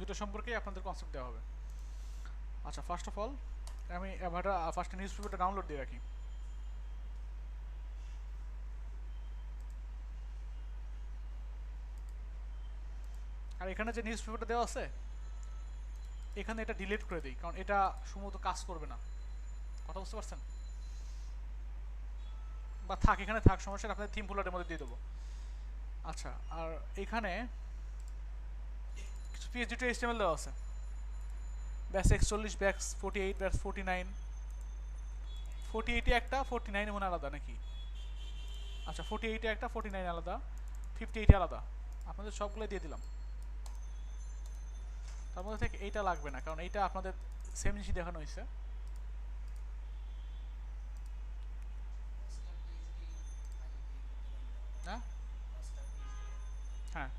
দুটো সম্পর্কেই আপনাদের কনসেপ্ট দেওয়া হবে। আচ্ছা, ফার্স্ট অফ অল আমি অ্যাভাটা ফার্স্টে নিউজ পেপারটা ডাউনলোড দিয়ে রাখি। আর এখানে যে নিউজ পেপারটা দেওয়া আছে এখানে এটা ডিলিট করে দিই, কারণ এটা সম্ভবত কাজ করবে না। কথা বুঝতে পারছেন? বা থাক, এখানে থাক, সমস্যা নেই, আপনাদের থিম ফোল্ডারের মধ্যে দিয়ে দেবো। আচ্ছা, আর এখানে কিছু পিএইচডি টু এইচটিএমএল দেওয়া আছে। ব্যাস 41, ব্যাস 48, ব্যাস 49, 48 একটা, 49 মনে আলাদা নাকি? আচ্ছা, 48 একটা, 49 আলাদা, 58 আলাদা। আপনাদের সবগুলো দিয়ে দিলাম। তার মধ্যে থেকে এইটা লাগবে না, কারণ এইটা আপনাদের সেম জিনিসই দেখানো হয়েছে। হ্যাঁ হ্যাঁ,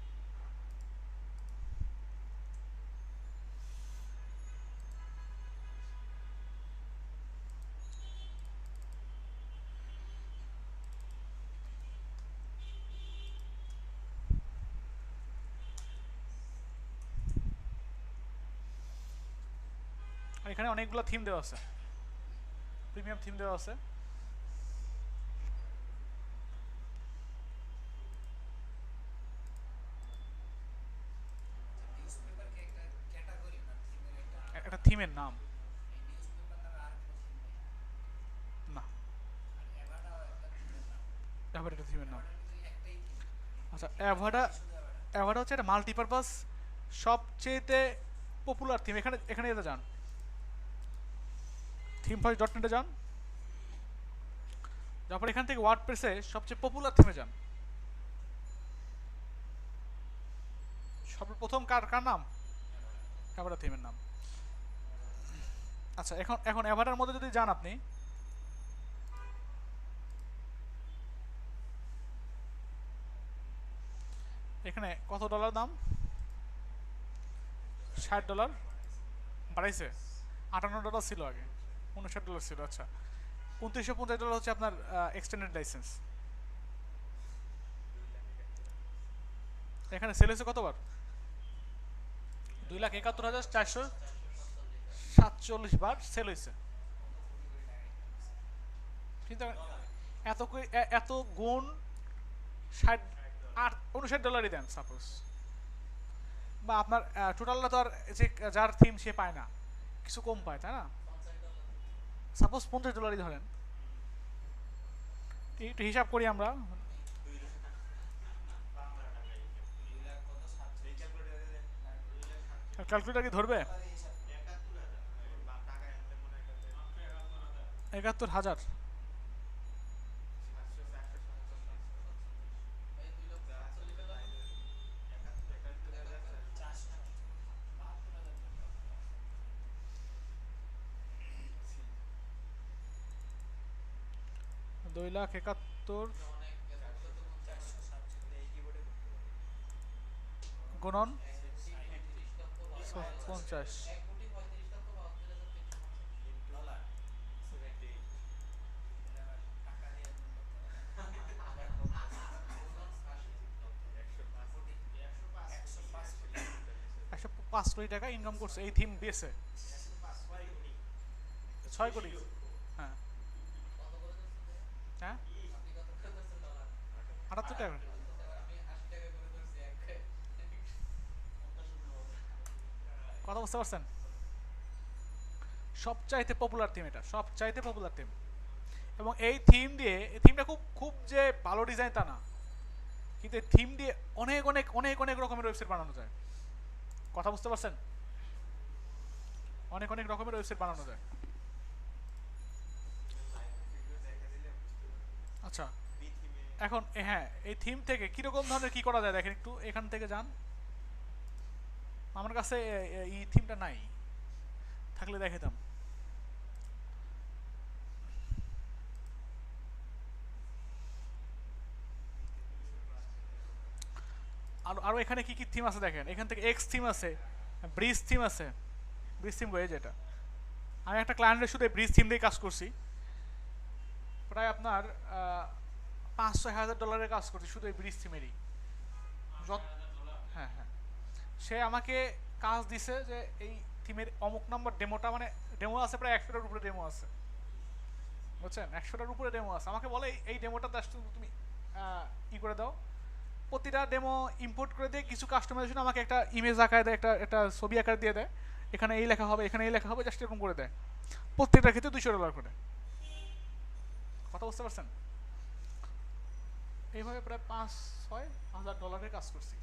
আর এখানে অনেকগুলো থিম দেওয়া আছে, প্রিমিয়াম থিম দেওয়া আছে। একটা থিমের নাম না, অ্যাভাটা একটা থিমের নাম। আচ্ছা, অ্যাভাটা অ্যাভাটা হচ্ছে একটা মাল্টিপারপাস সবচেয়েতে পপুলার থিম। এখানে এখানে যেতে যান, থিম ফার্স্ট ডট নেটে যান, তারপর এখান থেকে ওয়ার্ডপ্রেসে সবচেয়ে পপুলার থিমে যান। সর্বপ্রথম কার কার নাম? অ্যাভাটা থিমের নাম। আচ্ছা, এখন এখন অ্যাভাটার মধ্যে যদি যান আপনি, এখানে কত ডলার দাম? $60 বাড়াইছে। $58 ছিল আগে, $59 ছিল। আচ্ছা, $2950 হচ্ছে আপনার এক্সটেন্ডেড লাইসেন্স। এখানে সেল হয়েছে কতবার? 2,71,447 বার সেল হয়েছে। কিন্তু এত এত গুণ 59 ডলারই দেন সাপোজ, বা আপনার টোটালটা তো আর যে যার থিম সে পায় না, কিছু কম পায়, তাই না? সাপোজ $50 ধরেন, একটু হিসাব করি আমরা। ক্যালকুলেটার কি ধরবে? 71,000। 2,71,000 গুণন 50। $105 কোটি ইনকাম করছে এই থিম বেসে। 6 কোটি। হ্যাঁ হ্যাঁ, 78 টাকা। কথা বুঝতে পারছেন? সবচাইতে পপুলার থিম, এটা সবচাইতে পপুলার থিম। এবং এই থিম দিয়ে, এই থিমটা খুব খুব যে ভালো ডিজাইন তা না, কিন্তু এই থিম দিয়ে অনেক অনেক অনেক অনেক রকমের ওয়েবসাইট বানানো যায়। কথা বুঝতে পারছেন? অনেক অনেক রকমের ওয়েবসাইট বানানো যায়। আচ্ছা, এখন হ্যাঁ, এই থিম থেকে কিরকম ধরনের কি করা যায় দেখেন একটু, এখান থেকে যান। আমার কাছে এই থিমটা নাই, থাকলে দেখাতাম। আর আরও এখানে কি কি থিম আছে দেখেন, এখান থেকে এক্স থিম আছে, ব্রিজ থিম আছে। ব্রিজ থিম হয়ে যেটা, আমি একটা ক্লায়েন্টের শুধু ব্রিজ থিম দিয়ে কাজ করছি, প্রায় আপনার 5-6 হাজার ডলারের কাজ করছি শুধু এই ব্রিজ থিমেরই। যত হ্যাঁ হ্যাঁ, সে আমাকে কাজ দিছে যে এই থিমের অমুক নাম্বার ডেমোটা, মানে ডেমো আছে প্রায় 100টার উপরে ডেমো আছে, বুঝছেন? 100টার উপরে ডেমো আছে। আমাকে বলে এই ডেমোটা তুমি ই করে দাও। প্রতিটা ডেমো ইম্পোর্ট করে দিয়ে কিছু কাস্টমাইজেশন আমাকে একটা ইমেজ আকারে দেয়, একটা ছবি আকারে দিয়ে দেয়, এখানে এই লেখা হবে, এখানে এই লেখা হবে, জাস্ট এরকম করে দেয়। প্রত্যেকটার ক্ষেত্রে $200 করে। কথা বুঝতে পারছেন? এইভাবে প্রায় $5-6 হাজার কাজ করছি।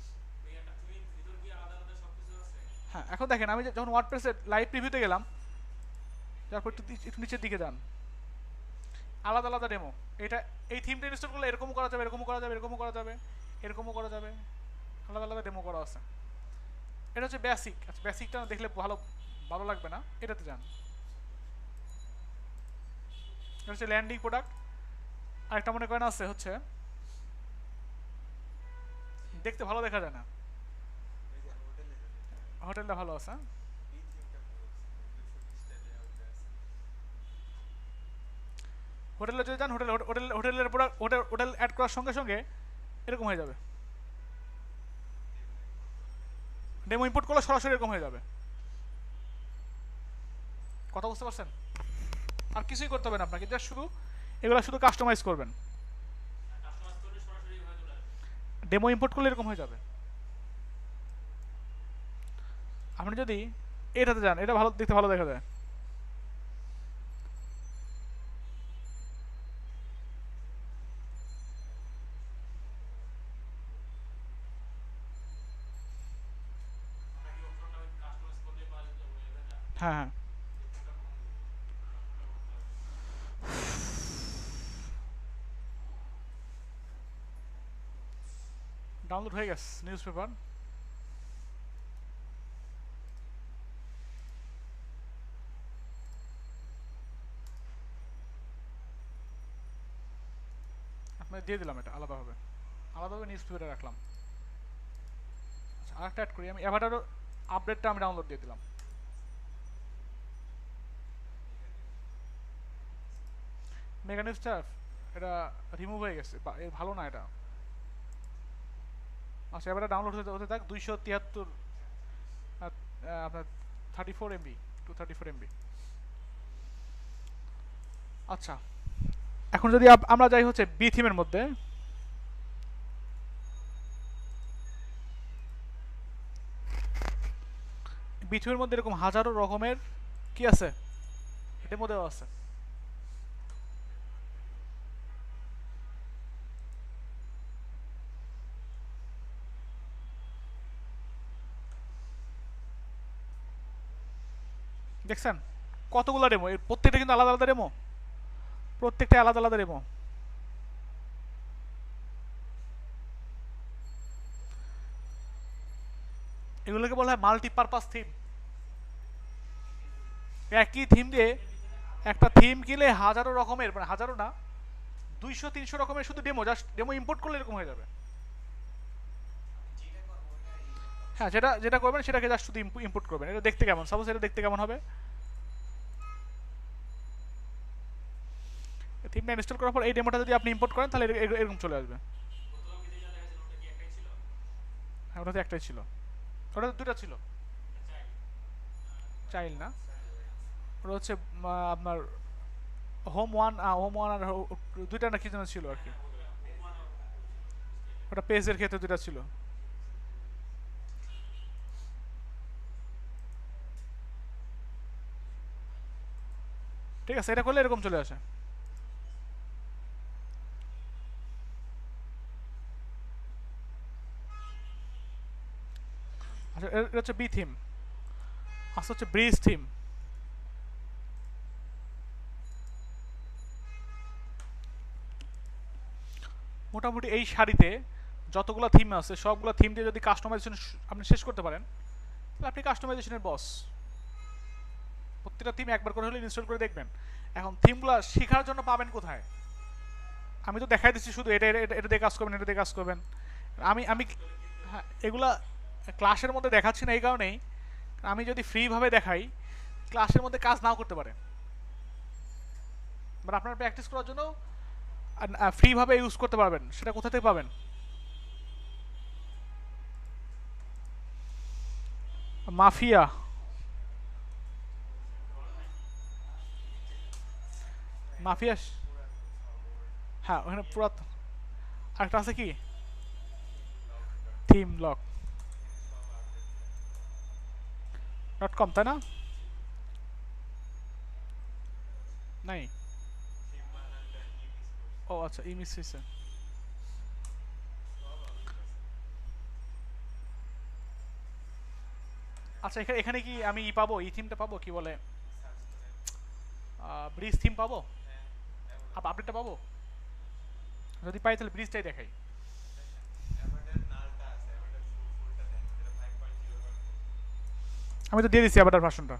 হ্যাঁ, এখন দেখেন আমি যখন ওয়ার্ডপ্রেসের লাইভ প্রিভিউতে গেলাম, তারপর একটু নিচের দিকে যান, আলাদা আলাদা ডেমো। এটা এই থিমটা ইনস্টল করলে এরকমও করা যাবে, এরকমও করা যাবে, এরকমও করা যাবে, এরকমও করা যাবে, আলাদা আলাদা ডেমো করা আছে। এটা হচ্ছে বেসিক। আচ্ছা, বেসিকটা দেখলে ভালো ভালো লাগবে না, এটাতে যান। এটা হচ্ছে ল্যান্ডিং প্রোডাক্ট। আরেকটা মনে করেন আছে হচ্ছে, দেখতে ভালো দেখা যায় না, হোটেলটা ভালো আছে। হোটেলে যদি যান, হোটেলের প্রোডাক্ট, হোটেল অ্যাড করার সঙ্গে সঙ্গে এরকম হয়ে যাবে। ডেমো ইম্পোর্ট করলে সরাসরি এরকম হয়ে যাবে। কথা বুঝতে পারছেন? আর কিছুই করতে হবে না আপনাকে, জাস্ট শুধু এগুলো শুধু কাস্টমাইজ করবেন। ডেমো ইম্পোর্ট করলে এরকম হয়ে যাবে। আপনি যদি এটাতে যান, এটা ভালো দেখতে ভালো দেখা যায়। হ্যাঁ হ্যাঁ, ডাউনলোড হয়ে গেছে নিউজ পেপার। আপনাকে দিয়ে দিলাম, এটা আলাদাভাবে নিউজ পেপারে রাখলাম। আচ্ছা, আরেকটা অ্যাড করি আমি, অ্যাভাটারও আপডেটটা আমি ডাউনলোড দিয়ে দিলাম। মেগা নিউজটা এটা রিমুভ হয়ে গেছে, ভালো না এটা। আচ্ছা, এবার ডাউনলোড হতে থাক। 273 আপনার 34 MB, 234 MB। আচ্ছা, এখন যদি আমরা যাই হচ্ছে বি থিমের মধ্যে, বি থিমের মধ্যে এরকম হাজারো রকমের কি আছে, ডেমো দেওয়া আছে। দেখছেন কতগুলো ডেমো, এর প্রত্যেকটা কিন্তু আলাদা আলাদা ডেমো, প্রত্যেকটা আলাদা আলাদা ডেমো। এগুলোকে বলা হয় মাল্টিপারপাস থিম। একই থিম দিয়ে একটা থিম কিনলে হাজারো রকমের, মানে হাজারো না, 200-300 রকমের শুধু ডেমো, জাস্ট ডেমো ইম্পোর্ট করলে এরকম হয়ে যাবে। হ্যাঁ, যেটা যেটা করবেন সেটাকে জাস্ট শুধু ইম্পোর্ট করবেন। এটা দেখতে কেমন, সাপোজ এটা দেখতে কেমন হবে, থিমটা ইনস্টল করার পর এই ডেমোটা যদি আপনি ইম্পোর্ট করেন তাহলে এরকম চলে আসবে। হ্যাঁ, ওটাতে একটাই ছিল, ওটাতে দুটো ছিল। চাইল্ড না, ওটা হচ্ছে আপনার হোম ওয়ান আর দুইটা না কি যেন ছিল আর কি। ওটা পেজের ক্ষেত্রে দুইটা ছিল। ঠিক আছে, এটা করলে এরকম চলে আসে। আচ্ছা, এটা হচ্ছে বি থিম। আচ্ছা, হচ্ছে ব্রিজ থিম। মোটামুটি এই শাড়িতে যতগুলো থিম আছে সবগুলো থিম দিয়ে যদি কাস্টমাইজেশন আপনি শেষ করতে পারেন তাহলে আপনি কাস্টমাইজেশনের বস। প্রত্যেকটা থিম একবার করে হলে ইনস্টল করে দেখবেন। এখন থিমগুলো শেখার জন্য পাবেন কোথায়? আমি তো দেখাই দিচ্ছি শুধু এটা এটা এটা দিয়ে কাজ করবেন, এটা দিয়ে কাজ করবেন। আমি আমি হ্যাঁ, এগুলা ক্লাসের মধ্যে দেখাচ্ছি না এই কারণেই, আমি যদি ফ্রিভাবে দেখাই ক্লাসের মধ্যে কাজ নাও করতে পারে, বাট আপনার প্র্যাকটিস করার জন্য ফ্রিভাবে ইউজ করতে পারবেন। সেটা কোথা থেকে পাবেন? Mafia, mafia. হ্যাঁ ওখানে পুরাতন। আরেকটা আছে কি, থিম লক ডট কম, তাই না? নাই। ও আচ্ছা, ইমিস হয়েছে। আচ্ছা এখানে এখানে কি আমি ই পাবো, এই থিমটা পাবো, কি বলে, ব্রিজ থিম পাবো, আপডেটটা পাবো? যদি পাই তাহলে ব্রিজটাই দেখাই। আমি তো দিয়ে দিচ্ছি আবার ভার্সনটা।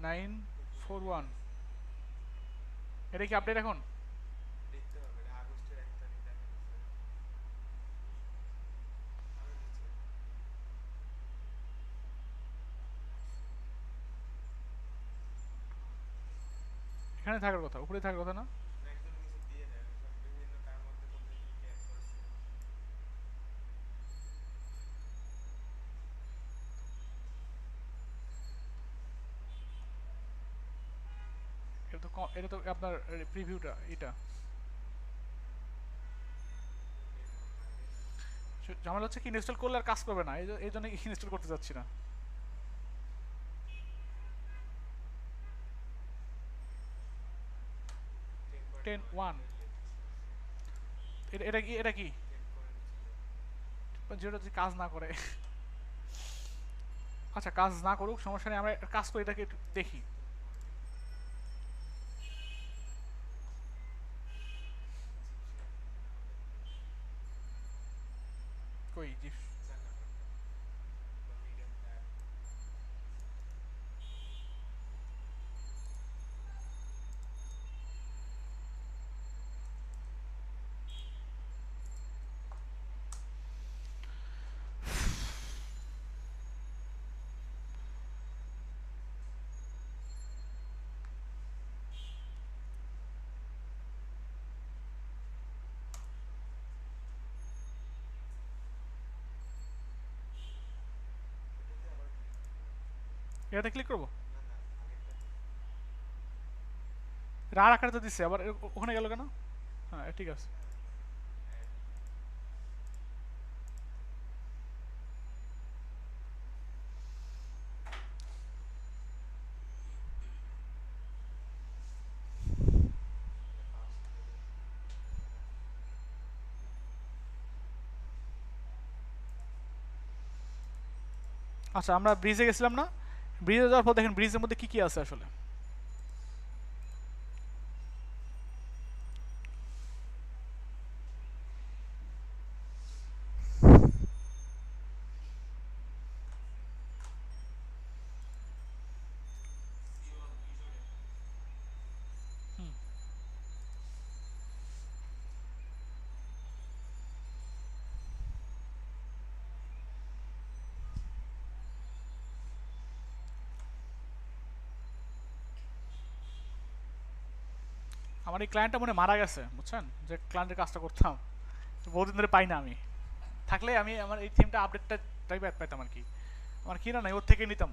নাইন ফোর ওয়ান, এটা কি আপডেট এখন? এখানে থাকার কথা, উপরে থাকার কথা না? এটা তো আপনার প্রিভিউটা এটা। ঝামেলা হচ্ছে কি, ইনস্টল করলে আর কাজ করবে না, এই জন্য ইনস্টল করতে যাচ্ছি না। 10.1, এটা কি, এটা কি যেটা যদি কাজ না করে? আচ্ছা কাজ না করুক, সমস্যা নেই, আমরা কাজ করি, এটাকে একটু দেখি। কই জিপ? এটাতে ক্লিক করবো? রার আকারে তো দিচ্ছে, আবার ওখানে গেল কেন? হ্যাঁ ঠিক আছে। আচ্ছা আমরা ব্রিজে গেছিলাম না? ব্রিজে যাওয়ার পর দেখেন ব্রিজের মধ্যে কি কি আছে আসলে। আমার এই ক্লায়েন্টটা মনে হয় মারা গেছে, বুঝছেন, যে ক্লায়েন্টের কাজটা করতাম বহুদিন ধরে পাই না আমি। থাকলে আমি আমার এই থিমটা আপডেটটা পাইতাম আর কি। আমার কিনা নাই, ওর থেকে নিতাম।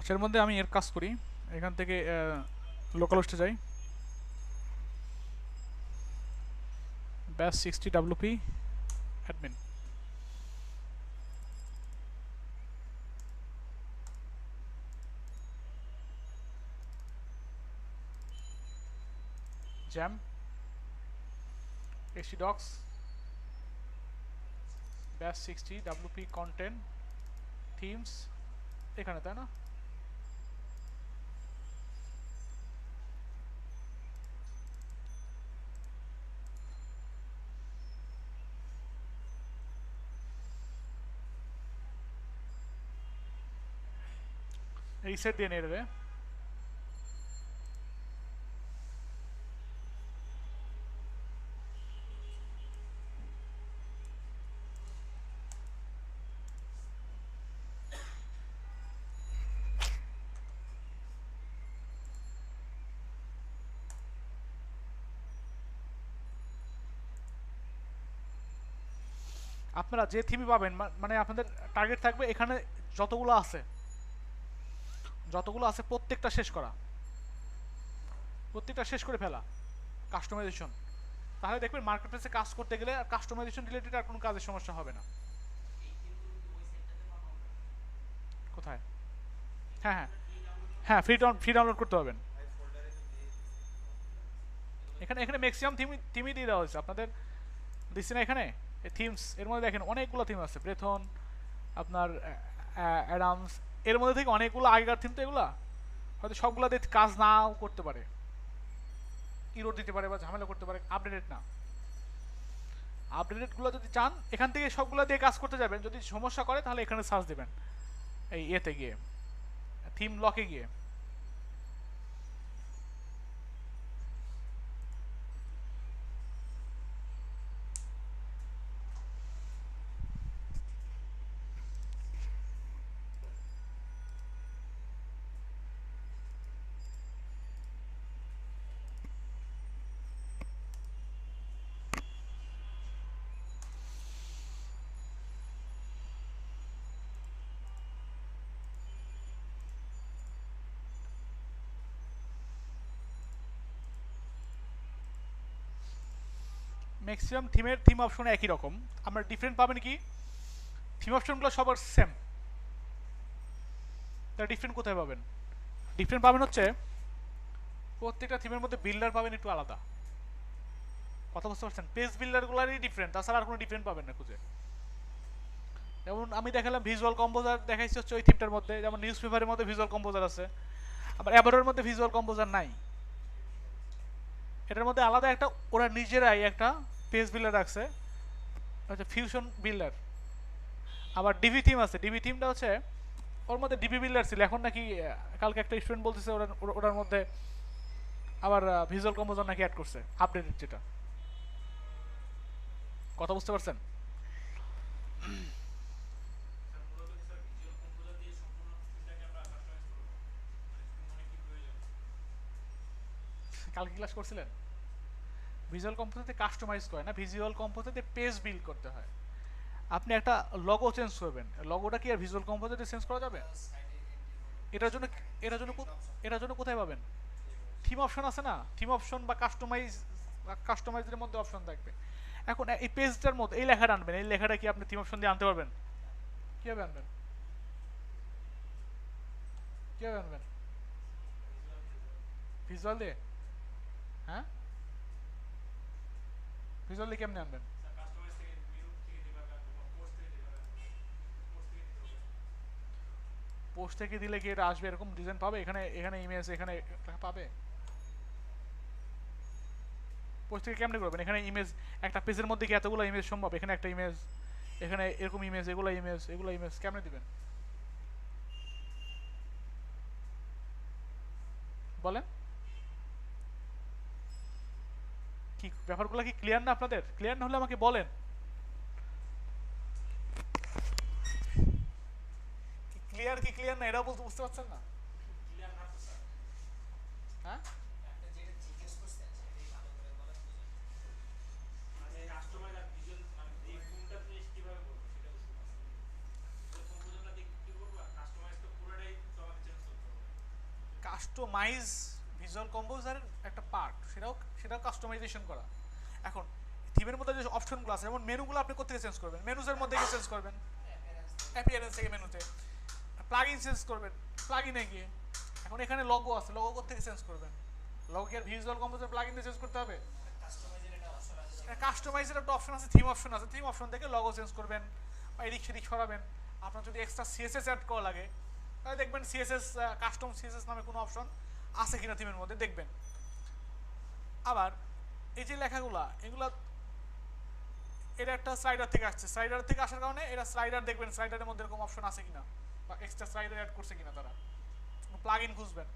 আচ্ছা, এর মধ্যে আমি এর কাজ করি, এখান থেকে লোকাল হোস্টে যাই, ব্যাস 60 WP অ্যাডমিন, জ্যাম, htdocs, ব্যাস 60 WP কন্টেন্ট থিমস, এখানে তাই না? রিসেট দিয়ে নিয়ে নেবে। আপনারা যে থিমই পাবেন, মানে আপনাদের টার্গেট থাকবে এখানে যতগুলো আছে প্রত্যেকটা শেষ করা, প্রত্যেকটা শেষ করে ফেলা, কাস্টমাইজেশন। তাহলে দেখবেন মার্কেট প্লেসে কাজ করতে গেলে আর কাস্টমাইজেশন রিলেটেড আর কোনো কাজের সমস্যা হবে না। কোথায়? হ্যাঁ হ্যাঁ হ্যাঁ, ফ্রি ডাউনলোড করতে পারবেন। এখানে এখানে ম্যাক্সিমাম থিমই দিয়ে দেওয়া হয়েছে আপনাদের, দিচ্ছি না এখানে থিমস। এর মধ্যে দেখেন অনেকগুলো থিম আছে, ব্রেথন, আপনার অ্যাডামস, এর মধ্যে থেকে অনেকগুলো আগেকার থিম, তো এগুলা হয়তো সবগুলো দিয়ে কাজ নাও করতে পারে, ইরোড দিতে পারে বা ঝামেলা করতে পারে, আপডেটেড না। আপডেটেডগুলো যদি চান এখান থেকে সবগুলো দিয়ে কাজ করতে যাবেন, যদি সমস্যা করে তাহলে এখানে সার্চ দেবেন, এই ইয়েতে গিয়ে থিম লকে গিয়ে। ম্যাক্সিমাম থিম অপশন একই রকম, আমরা ডিফারেন্ট পাবেন কি, থিম অপশনগুলো সবার সেম, তার ডিফারেন্ট কোথায় পাবেন? ডিফারেন্ট পাবেন হচ্ছে প্রত্যেকটা থিমের মধ্যে বিল্ডার পাবেন একটু আলাদা, কথা বুঝতে পারছেন? পেজ বিল্ডারগুলোরই ডিফারেন্ট, তাছাড়া আর কোনো ডিফারেন্ট পাবেন না খুঁজে। যেমন আমি দেখালাম ভিজুয়াল কম্পোজার দেখাইছি হচ্ছে ওই থিমটার মধ্যে, যেমন নিউজ পেপারের মধ্যে ভিজুয়াল কম্পোজার আছে, আবার অ্যাবারের মধ্যে ভিজুয়াল কম্পোজার নাই। এটার মধ্যে আলাদা একটা ওরা নিজেরাই একটা পেজ বিল্ডার রাখছে, হচ্ছে ফিউশন বিল্ডার। আবার ডিবি থিম আছে, ডিবি থিমটা হচ্ছে ওর মধ্যে ডিবি বিল্ডার ছিল, এখন নাকি কালকে একটা স্টুডেন্ট বলতেছে ওটার মধ্যে আবার ভিজুয়াল কম্পোজার নাকি অ্যাড করছে, আপডেটেড যেটা। কথা বুঝতে পারছেন? কালকে ক্লাস করছিলেন? ভিজুয়াল কম্পোজারতে কাস্টমাইজ করে না, ভিজুয়াল কম্পোজারতে পেজ বিল্ড করতে হয়। আপনি একটা লগো চেঞ্জ করবেন, লগোটা কি আর ভিজুয়াল কম্পোজারে চেঞ্জ করা যাবে? এটার জন্য এটার জন্য এটার জন্য কোথায় পাবেন? থিম অপশন আছে না, থিম অপশন বা কাস্টমাইজের মধ্যে অপশন থাকবে। এখন এই পেজটার মধ্যে এই লেখাটা আনবেন, এই লেখাটা কি আপনি থিম অপশন দিয়ে আনতে পারবেন? কিভাবে আনবেন? কিভাবে আনবেন? ভিজুয়াল দিয়ে? হ্যাঁ, ভিজুয়াল দিয়ে কেমনে আনবেন? পোস্ট থেকে দিলে কি এটা আসবে, এরকম ডিজাইন পাবে? এখানে এখানে ইমেজ এখানে পাবে? পোস্ট থেকে কেমনে করবেন? এখানে ইমেজ একটা পেজের মধ্যে কি এতগুলো ইমেজ সম্ভব? এখানে একটা ইমেজ, এখানে এরকম ইমেজ, এগুলো ইমেজ, এগুলো ইমেজ, কেমনে দিবেন বলেন? কি ব্যাপারগুলো কি ক্লিয়ার না আপনাদের? ক্লিয়ার না হলে আমাকে বলেন। ক্লিয়ার কি ক্লিয়ার না এটাও বলতে বুঝতে পারছেন না? হ্যাঁ, কাস্টমাইজ ভিজুয়াল কম্পোজারের একটা পার্ট, সেটাও কাস্টমাইজেশন করা। এখন থিমের মধ্যে যে অপশনগুলো আছে, যেমন মেনুগুলো আপনি কোথা থেকে চেঞ্জ করবেন, মেনুজের মধ্যে গিয়ে চেঞ্জ করবেন, অ্যাপিয়ারেন্স থেকে মেনুতে। প্লাগইন চেঞ্জ করবেন প্লাগইনে গিয়ে। এখন এখানে লগো আছে, লগো কোথা থেকে চেঞ্জ করবেন, লগো কি আর ভিজুয়াল কম্পোজার প্লাগইন দিয়ে চেঞ্জ করতে হবে? কাস্টমাইজের একটা অপশন আছে, থিম অপশন আছে, থিম অপশন থেকে লগো চেঞ্জ করবেন বা এদিক সেদিক সরাবেন। আপনার যদি এক্সট্রা সিএসএস অ্যাড করা লাগে তাহলে দেখবেন সিএসএস, কাস্টম সিএসএস নামে কোনো অপশন আছে কিনা থিমের মধ্যে দেখবেন। আবার এই যে লেখাগুলা, এগুলা এটা একটা স্লাইডার থেকে আসছে, স্লাইডার থেকে আসার কারণে এটা স্লাইডার দেখবেন, স্লাইডারের মধ্যে এরকম অপশন আছে কিনা বা এক্সট্রা স্লাইডার অ্যাড করছে কিনা তারা, প্লাগইন খুঁজবেন।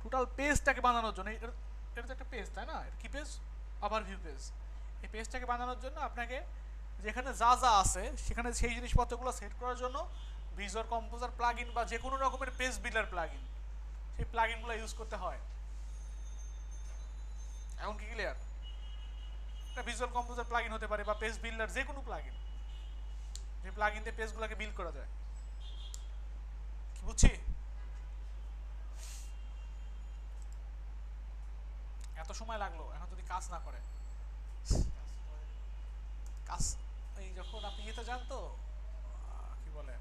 টোটাল পেজটাকে বানানোর জন্য, এটা তো একটা পেজ তাই না, এটা কি পেজ? Overview page. এই পেজটাকে বানানোর জন্য আপনাকে যেখানে যা যা আছে সেখানে সেই জিনিসপত্রগুলো সেট করার জন্য ভিজুয়াল কম্পোজার প্লাগইন বা যে কোনো রকমের পেজ বিল্ডার প্লাগইন, সেই প্লাগইনগুলো ইউজ করতে হয়। এখন কি ক্লিয়ার? এটা ভিজুয়াল কম্পোজার প্লাগইন হতে পারে বা পেজ বিল্ডার, যে কোনো প্লাগইন, যে প্লাগইন দিয়ে পেজগুলোকে বিল্ড করা যায়। কি বুঝছি? এত সময় লাগলো এখন যদি কাজ না করে। কাজ এই যখন আপনি ইয়েতে যান তো কি বলে,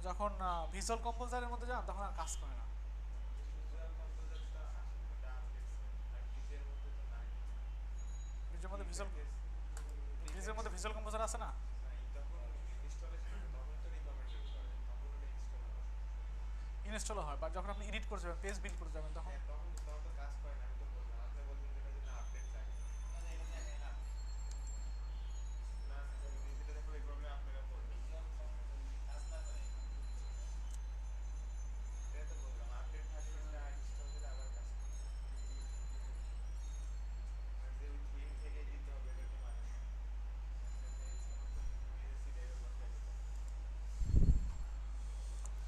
যখন ভিজুয়াল কম্পোজারের মধ্যে যান তখন আর কাজ করে না। ব্রিজের মধ্যে ভিজুয়াল কম্পোজার আছে না? ইনস্টল হয়, বা যখন আপনি এডিট করে যাবেন, পেজ বিল্ড করে যাবেন তখন।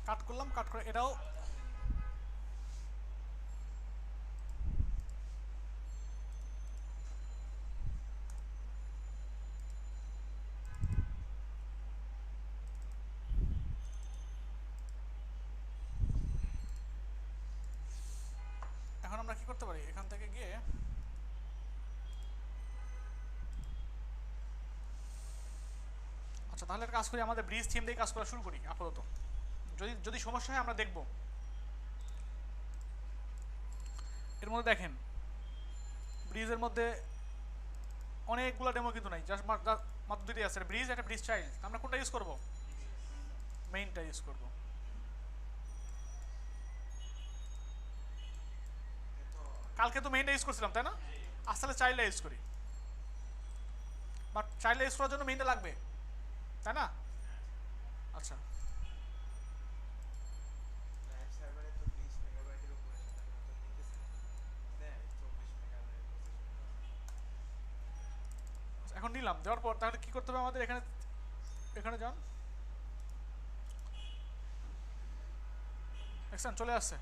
কাট করলাম, কাট করে এটাও এখন আমরা কি করতে পারি, এখান থেকে গিয়ে আচ্ছা তাহলে একটা কাজ করি, আমাদের ব্রিজ থিম দিয়ে কাজ করা শুরু করি আপাতত, যদি যদি সমস্যা হয় আমরা দেখব। এর মধ্যে দেখেন ব্রিজের মধ্যে অনেকগুলো ডেমো কিন্তু নাই, জাস্ট মাত্র দুইটাই আছে, ব্রিজ একটা ব্রিজ চাইল্ড। আমরা কোনটা ইউজ করব? মেইনটা ইউজ করব। কালকে তো মেইনটা ইউজ করছিলাম তাই না? আসলে চাইল্ডটা ইউজ করি, বাট চাইল্ডটা ইউজ করার জন্য মেইনটা লাগবে তাই না? আচ্ছা এখন নিলাম, দেওয়ার পর তাহলে কি করতে হবে আমাদের, এখানে এখানে যান, দেখছেন চলে আসছে।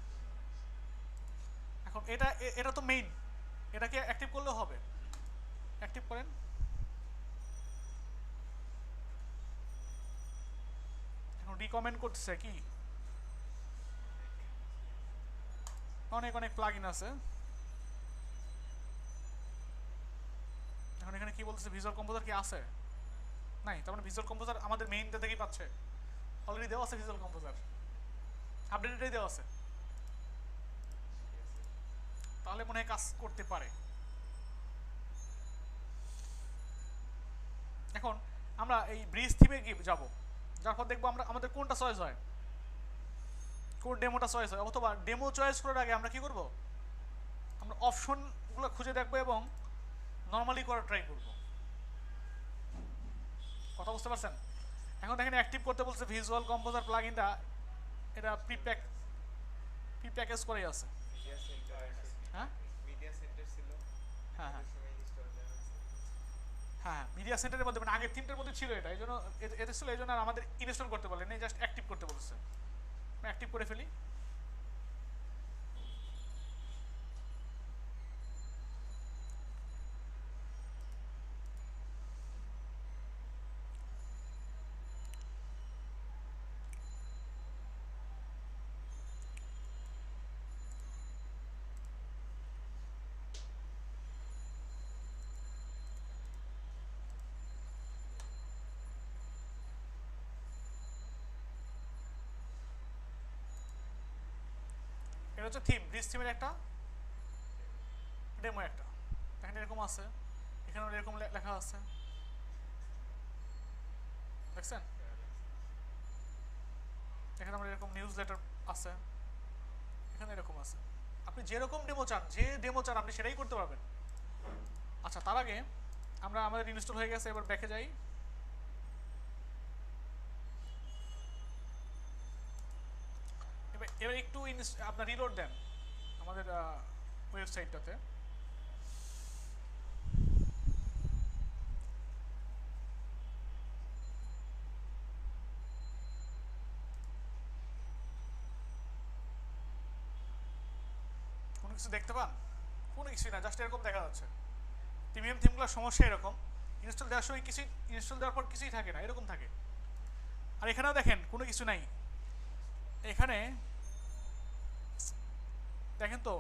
এখন এটা তো মেইন, এটাকে অ্যাক্টিভ করলেও হবে, অ্যাক্টিভ করেন। এখন রিকমেন্ড করতেছে কি, অনেক অনেক প্লাগইন আছে। এখন এখানে কি বলতেছে, ভিজুয়াল কম্পোজার কি আছে? নাই, তার মানে ভিজুয়াল কম্পোজার আমাদের মেইনটা থেকেই পাচ্ছে, অলরেডি দেওয়া আছে ভিজুয়াল কম্পোজার, আপডেটেডই দেওয়া আছে, তাহলে মনে হয় কাজ করতে পারে। এখন আমরা এই ব্রিজ থিমে যাব, যার পর দেখবো আমরা আমাদের কোনটা চয়েস হয়, কোন ডেমোটা চয়েস হয়, অথবা ডেমো চয়েস করার আগে আমরা কি করব, আমরা অপশনগুলো খুঁজে দেখবো এবং নর্মালি করার ট্রাই করব। কথা বুঝতে পারছেন? এখন দেখেন অ্যাক্টিভ করতে বলছে ভিজুয়াল কম্পোজার প্লাগইনটা, এটা প্রি প্যাকেজ করেই আছে। হ্যাঁ হ্যাঁ হ্যাঁ হ্যাঁ, মিডিয়া সেন্টারের মধ্যে মানে আগের থিমটার মধ্যে ছিল এটা, এই জন্য এতে ছিল, এই জন্য আর আমাদের ইনস্টল করতে বলেন, জাস্ট অ্যাক্টিভ করতে বলছে। অ্যাক্টিভ করে ফেলি। হচ্ছে থিম, ব্রিজ থিমের একটা ডেমো একটা এখানে এরকম আছে, এখানে এরকম লেখা আছে, দেখছেন? এখানে আমরা এরকম নিউজ লেটার আছে, এখানে এরকম আছে। আপনি যেরকম ডেমো চান, যে ডেমো চান আপনি সেটাই করতে পারবেন। আচ্ছা, তার আগে আমরা আমাদের ইনস্টল হয়ে গেছে, এবার ব্যাকে যাই। এবার একটু আপনার রিলোড দেন আমাদের ওয়েবসাইটটাতে। কোনো কিছু দেখতে পান? কোনো কিছুই না, জাস্ট এরকম দেখা যাচ্ছে। প্রিমিয়াম থিমগুলোর সমস্যা এরকম, ইনস্টল দেওয়ার সময় কিছুই, ইনস্টল দেওয়ার পর কিছুই থাকে না, এরকম থাকে। আর এখানেও দেখেন কোনো কিছু নাই, এখানে দেখেন তো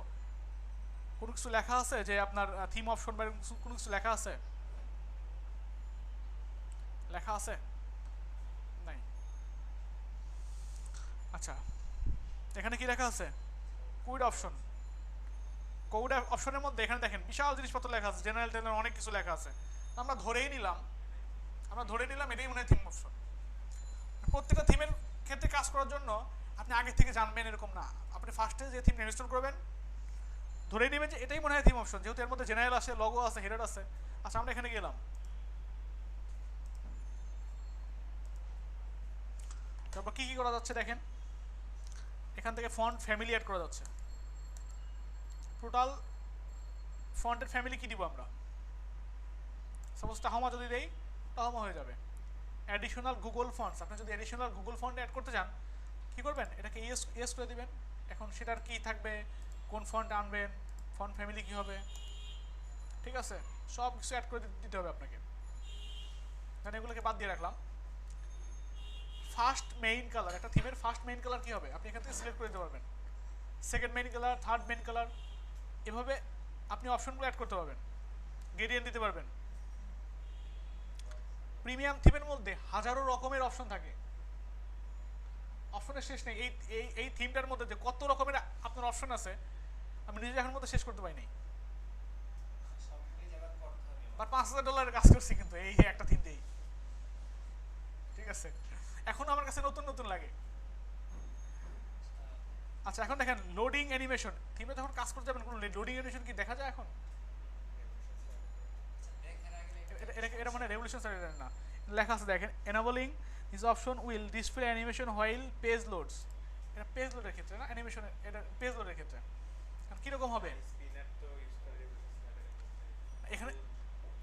কোনো কিছু লেখা আছে যে আপনার থিম অপশন বা কোনো কিছু লেখা আছে? লেখা আছে? নাই। আচ্ছা, এখানে কি লেখা আছে? Code option. কোড অপশনের মধ্যে এখানে দেখেন বিশাল জিনিসপত্র লেখা আছে, জেনারেল টেনারেল অনেক কিছু লেখা আছে। আমরা ধরে নিলাম এটাই মনে হয় থিম অপশন। প্রত্যেকটা থিমের ক্ষেত্রে কাজ করার জন্য আপনি আগে থেকে জানবেন এরকম না, আপনি ফার্স্টে যে থিম ইনস্টল করবেন ধরে নেবেন যে এটাই মনে হয় থিম অপশন, যেহেতু এর মধ্যে জেনারেল আছে, লগো আছে, হেডার আছে। আচ্ছা, আমরা এখানে গেলাম, তারপর কি কি করা যাচ্ছে দেখেন। এখান থেকে ফন্ট ফ্যামিলি অ্যাড করা যাচ্ছে। টোটাল ফন্টের ফ্যামিলি কি দিব আমরা? সাপোজ টাহমা যদি দেই, টাহমা হয়ে যাবে। অ্যাডিশনাল গুগল ফন্টস, আপনি যদি অ্যাডিশনাল গুগল ফন্ট অ্যাড করতে চান কি করবেন? এটাকে ইয়েস করে দিবেন। এখন সেটার কি থাকবে, কোন ফন্ট আনবেন, ফন্ট ফ্যামিলি কি হবে, ঠিক আছে, সব কিছু অ্যাড করে দিতে হবে আপনাকে। তাহলে এগুলোকে বাদ দিয়ে রাখলাম। ফার্স্ট মেইন কালার, একটা থিমের ফার্স্ট মেইন কালার কি হবে আপনি এখান থেকে সিলেক্ট করে দিতে পারবেন। Second main colour, third main colour, এভাবে আপনি অপশনগুলো অ্যাড করতে পারবেন, গ্রেডিয়েন্ট দিতে পারবেন। প্রিমিয়াম থিমের মধ্যে হাজারো রকমের অপশন থাকে, অপশনের শেষ নেই। এই থিমটার মধ্যে যে কত রকমের আপনার অপশন আছে আমি নিজে এখন মধ্যে শেষ করতে পারিনি। আর $5,000 কাজ করছি কিন্তু এই একটা থিম দিয়েই, ঠিক আছে, এখন আমার কাছে নতুন নতুন লাগে। আচ্ছা, এখন দেখেন লোডিং অ্যানিমেশন, থিমে যখন কাজ করতে যাবেন কোনো লোডিং অ্যানিমেশন কি দেখা যায় এখন? এটা মানে রেভলিউশন সাইড না, লেখা আছে দেখেন, enabling this option will display animation while page loads. এটা পেজ লোডের ক্ষেত্রে না, অ্যানিমেশনের, এটা পেজ লোডের ক্ষেত্রে। কিরকম হবে এখানে?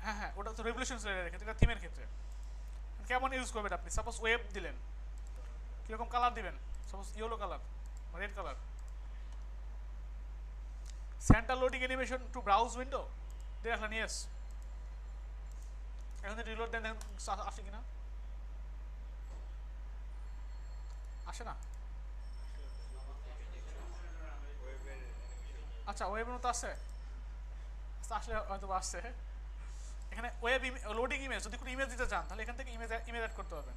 হ্যাঁ হ্যাঁ, ওটা তো রেভলিউশন সাইডের ক্ষেত্রে, এটা থিমের ক্ষেত্রে। কেমন ইউজ করবেন আপনি? সাপোজ ওয়েব দিলেন, কিরকম কালার দিবেন? Suppose yellow colour, red colour. Centre loading animation to browse window দিয়ে রাখলেন, ইয়েস। এখন রিলোড দেন, দেখেন আসে কিনা। আসে না? আচ্ছা, ওয়েবের মতো আসছে, আসলে হয়তো আসছে। এখানে ওয়েব লোডিং ইমেজ, যদি কোনো ইমেজ দিতে চান তাহলে এখান থেকে ইমেজ অ্যাড করতে পারবেন।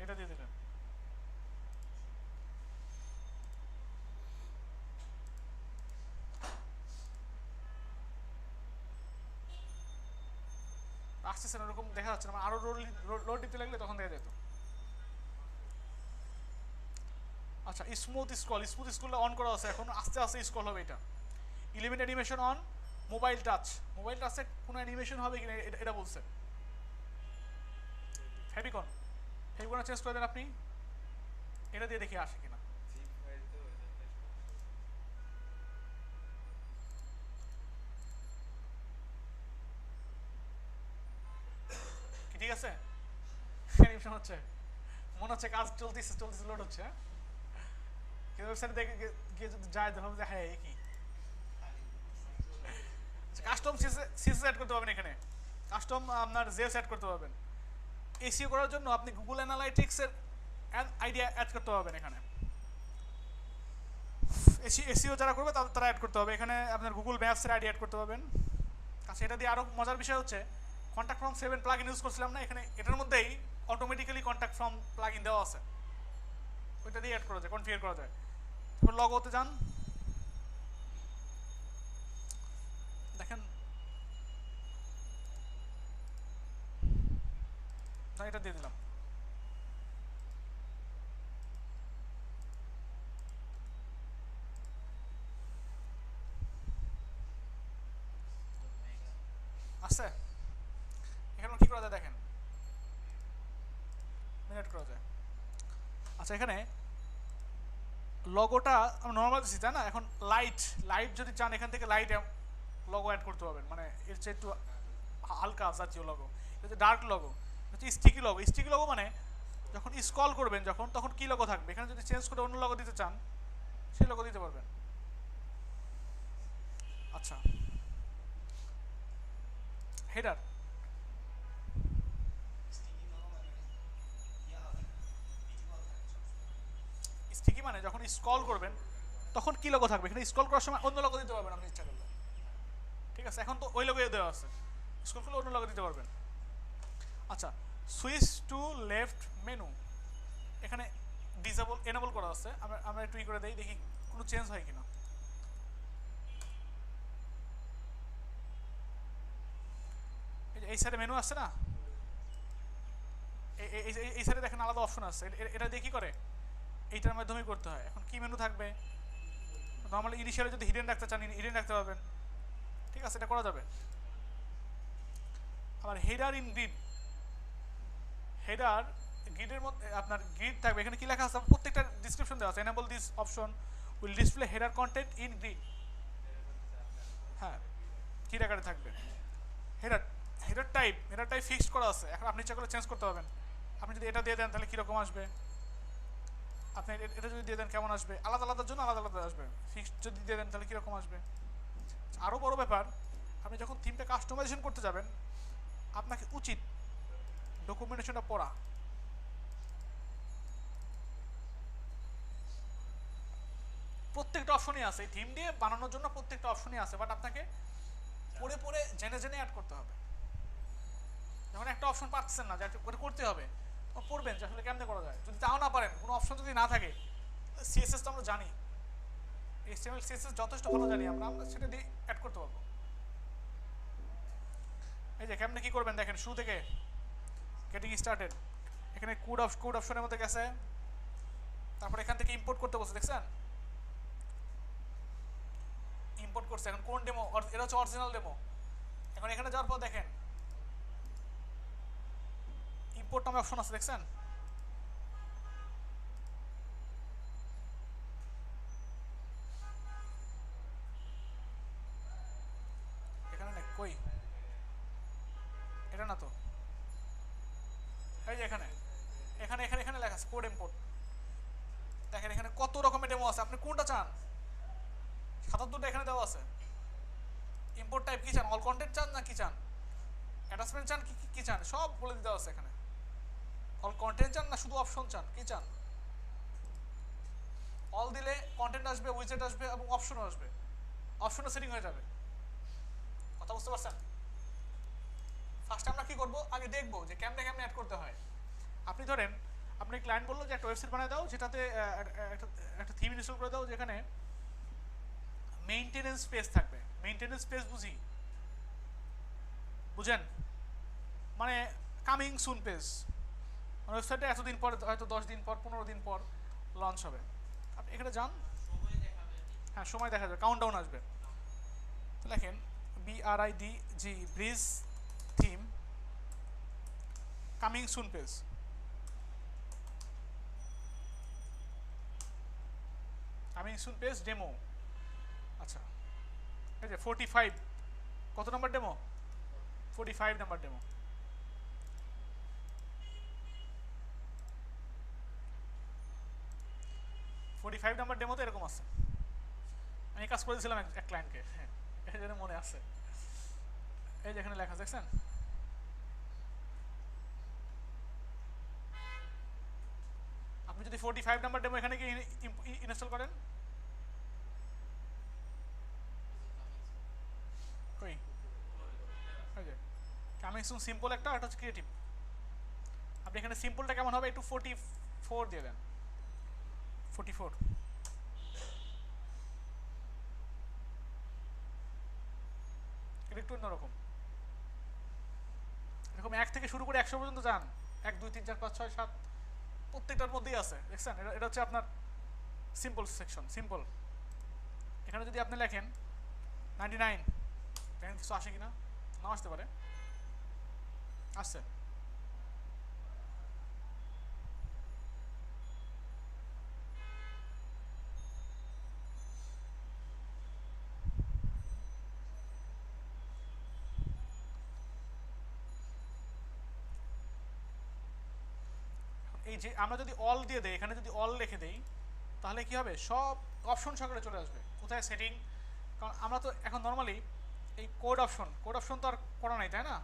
এটা দিয়ে দিলেন। আসতেছে না, ওরকম দেখা যাচ্ছে না, আরো লোড দিতে লাগলে তখন দেখা যেত। আচ্ছা, স্মুথ স্ক্রলটা অন করা আছে, এখন আস্তে আস্তে স্ক্রল হবে এটা। ইলিমেন্ট অ্যানিমেশন অন মোবাইল টাচে কোনো অ্যানিমেশন হবে কিনা এটা বলছে। ফেভিকন চেঞ্জ করে দেন আপনি, এটা দিয়ে দেখি আসে কিনা। কি ঠিক আছে? অ্যানিমেশন হচ্ছে, মনে হচ্ছে কাজ চলতেছে লোড হচ্ছে। কিন্তু ওয়েবসাইটে দেখে গিয়ে যদি যায় তাহলে যে হ্যাঁ কি কাস্টম সিএসএস অ্যাড করতে পারবেন এখানে, কাস্টম আপনার জেএস অ্যাড করতে পারবেন। এসিও করার জন্য আপনি গুগল অ্যানালাইটিক্সের আইডিয়া অ্যাড করতে পারবেন এখানে। এসিও যারা করবে তারা অ্যাড করতে হবে এখানে, আপনার গুগল ম্যাপসের আইডিয়া অ্যাড করতে পারবেন। আচ্ছা, এটা দিয়ে আরও মজার বিষয় হচ্ছে কন্ট্যাক্ট ফ্রম 7 প্লাগইন ইউজ করছিলাম না, এখানে এটার মধ্যেই অটোমেটিক্যালি কন্ট্যাক্ট ফ্রম প্লাগইন দেওয়া আছে, ওইটা দিয়ে অ্যাড করা যায়, কনফিগার করা যায়। তারপর লগোতে যান, দেখেন এটা দিয়ে দিলাম। আসছে, এখানে কি করা যায় দেখেন, মিনিট করা যায়। আচ্ছা এখানে লগোটা আমি নর্মাল দিচ্ছি তাই না, এখন লাইট লাইট যদি চান এখান থেকে লাইট লগো অ্যাড করতে পারবেন, মানে এর চেয়ে একটু হালকা জাতীয় লগো, এটা ডার্ক লগো, হচ্ছে স্টিকি লগো। স্টিকি লগো মানে যখন স্ক্রল করবেন যখন, তখন কি লগো থাকবে, এখানে যদি চেঞ্জ করে অন্য লগো দিতে চান সেই লগো দিতে পারবেন। আচ্ছা হেডার, স্টিকি মানে যখন স্ক্রল করবেন তখন কি লগো থাকবে, এখানে স্ক্রল করার সময় অন্য লগো দিতে পারবেন আপনি ইচ্ছা করলে, ঠিক আছে? এখন তো ওই লগো দেওয়া আছে, স্ক্রল করলে অন্য লগো দিতে পারবেন। আচ্ছা সুইচ টু লেফট মেনু, এখানে ডিসেবল এনেবল করা আছে, আমরা একটু ই করে দেই, দেখি কোনো চেঞ্জ হয় কিনা। এই সাইডে মেনু আসছে না, এই সাইডে দেখেন আলাদা অপশন আছে, এটা দিয়ে কি করে, এইটার মাধ্যমেই করতে হয়। এখন কি মেনু থাকবে, নর্মালি ইনিশিয়ালে যদি হিডেন রাখতে চান হিডেন রাখতে পারবেন, ঠিক আছে, এটা করা যাবে। আবার হেডার ইন গ্রিড, হেডার গ্রিডের মধ্যে আপনার গ্রিড থাকবে, এখানে কি লেখা আছে প্রত্যেকটা ডিসক্রিপশন দেওয়া আছে, enable this option will display header contained in grid, হ্যাঁ গ্রিড আকারে থাকবে। হেডার হেডার টাইপ ফিক্সড করা আছে, এখন আপনি ইচ্ছা করে চেঞ্জ করতে পারবেন। আপনি যদি এটা দিয়ে দেন তাহলে কীরকম আসবে, আপনি এটা যদি দিয়ে দেন কেমন আসবে, আলাদা আলাদার জন্য আলাদা আলাদা আসবে, ফিক্সড যদি দিয়ে দেন তাহলে কীরকম আসবে। আরও বড় ব্যাপার, আপনি যখন থিমটা কাস্টমাইজেশন করতে যাবেন আপনাকে উচিত ডকুমেন্টেশনটা পড়া, প্রত্যেকটা অপশনই আছে এই থিম দিয়ে বানানোর জন্য, প্রত্যেকটা অপশনই আছে, বাট আপনাকে পড়ে পড়ে জেনে জেনে অ্যাড করতে হবে। যখন একটা অপশন পাচ্ছেন না, যা করতে হবে তখন পড়বেন যে আসলে কেমনে করা যায়। যদি তাও না পারেন, কোনো অপশন যদি না থাকে, সিএসএস তো আমরা জানি, এইচটিএমএল সিএসএস যথেষ্ট ভালো জানি আমরা, সেটা দিয়ে অ্যাড করতে পারবো। এই যে কেমনে কি করবেন দেখেন, শুরু থেকে গেটিং স্টার্টেড, এখানে কোড অপশনের মধ্যে গেছে, তারপর এখান থেকে ইম্পোর্ট করতে বলছে, দেখছেন ইম্পোর্ট করছে। এখন কোন ডেমো, এটা হচ্ছে অরিজিনাল ডেমো। এখন এখানে যাওয়ার পর দেখেন ইম্পোর্ট নামে অপশন আছে, দেখছেন এখানে না, কই এটা না তো, এই যে এখানে এখানে এখানে এখানে লেখা আছে কোড ইম্পোর্ট। দেখেন এখানে কত রকমের ডেমো আছে, আপনি কোনটা চান, ৭৭টা এখানে দেওয়া আছে। ইম্পোর্ট টাইপ কি চান, অল কন্টেন্ট চান না কি চান, অ্যাটাচমেন্ট চান কি চান, সব বলে দিতে আছে এখানে। অল কন্টেন্ট চান না শুধু অপশন চান, কি চান। অল দিলে কন্টেন্ট আসবে, উইজেট আসবে এবং অপশনও আসবে, অপশনও সেটিং হয়ে যাবে। কথা বুঝতে পারছেন? ফার্স্ট আমরা কি করব, আগে দেখবো যে কেমনে কেমনে অ্যাড করতে হয়। আপনি ধরেন আপনি ক্লায়েন্ট বললো যে একটা ওয়েবসাইট বানায় দাও, যেটাতে একটা থিম ইনস্টল করে দাও, যেখানে মেইনটেনেন্স পেজ থাকবে। মেইনটেনেন্স পেজ বুঝেন, মানে কামিং সুন পেজ, মানে ওয়েবসাইটে এতদিন পর, হয়তো 10 দিন পর 15 দিন পর লঞ্চ হবে। আপনি এখানে যান, হ্যাঁ সময় দেখা যাবে, কাউন্টডাউন আসবে। লেখেন BRIDG bridge theme coming soon page, coming soon page demo. আচ্ছা এই যে 45, কত number demo, 45 number demo. Number ডেমোতে এরকম আছে, আমি কাজ করেছিলাম এক ক্লায়েন্টকে, হ্যাঁ এই জন্য মনে আছে। এই যে এখানে লেখা দেখছেন, আপনি যদি 45 নাম্বার ডেমো এখানে গিয়ে ইনস্টল করেন, কই এই যে কামিং সুন সিম্পল একটা, এটা হচ্ছে ক্রিয়েটিভ। আপনি এখানে সিম্পলটা কেমন হবে, একটু 44 দিয়ে দেন, 44। এটা একটু অন্যরকম, এরকম 1 থেকে শুরু করে 100 পর্যন্ত যান, 1 2 3 4 5 6 7 প্রত্যেকটার মধ্যেই আছে, দেখছেন? এটা হচ্ছে আপনার সিম্পল সেকশন, সিম্পল। এখানে যদি আপনি লেখেন 99, দেখেন কিছু আসে কিনা, নাও আসতে পারে, আসছে। এই যে আমরা যদি অল দিয়ে দেই, এখানে যদি অল লিখে দেই, তাহলে কি হবে, সব অপশন সহকারে চলে আসবে। কোথায় সেটিং, কারণ আমরা তো এখন নর্মালি এই কোড অপশন তো আর করা নাই, তাই না?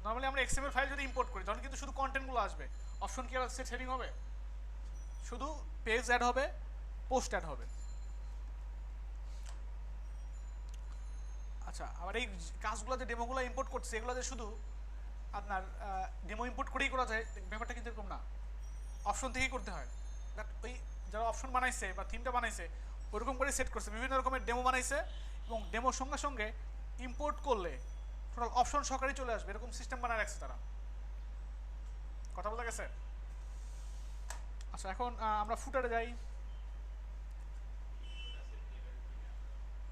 নর্মালি আমরা এক্সএমএল ফাইল যদি ইম্পোর্ট করি, তখন কিন্তু শুধু কন্টেন্টগুলো আসবে, অপশন কি আর সেটিং হবে? শুধু পেজ অ্যাড হবে, পোস্ট অ্যাড হবে। আচ্ছা, আবার এই কাজগুলো যে ডেমোগুলো ইম্পোর্ট করছে, এগুলো যে শুধু আপনার ডেমো ইম্পোর্ট করেই করা যায়, ব্যাপারটা কিন্তু এরকম না, অপশন থেকেই করতে হয়। বাট ওই যারা অপশন বানাইছে বা থিমটা বানাইছে, ওরকম করে সেট করছে, বিভিন্ন রকমের ডেমো বানাইছে, এবং ডেমোর সঙ্গে সঙ্গে ইম্পোর্ট করলে টোটাল অপশন সহকারে চলে আসবে, এরকম সিস্টেম বানায় রাখছে তারা। কথা বলা গেছে? আচ্ছা, এখন আমরা ফুটারে যাই।